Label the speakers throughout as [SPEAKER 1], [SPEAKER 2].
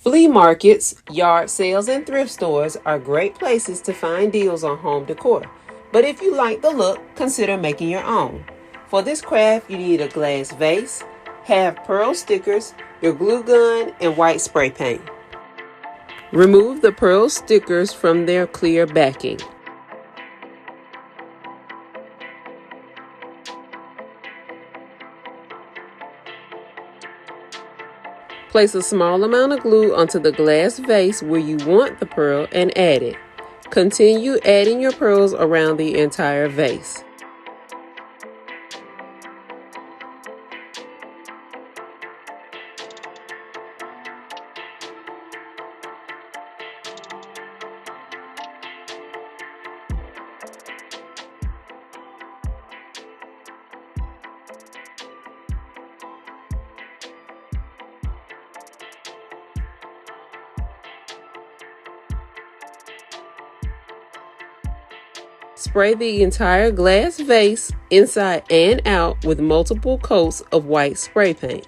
[SPEAKER 1] Flea markets, yard sales, and thrift stores are great places to find deals on home decor. But if you like the look, consider making your own. For this craft, you need a glass vase, have pearl stickers, your glue gun, and white spray paint. Remove the pearl stickers from their clear backing. Place a small amount of glue onto the glass vase where you want the pearl and add it. Continue adding your pearls around the entire vase. Spray the entire glass vase inside and out with multiple coats of white spray paint.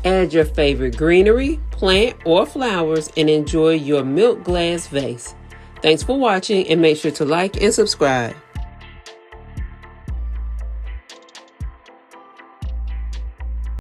[SPEAKER 1] Add your favorite greenery, plant, or flowers and enjoy your milk glass vase. Thanks for watching and make sure to like and subscribe.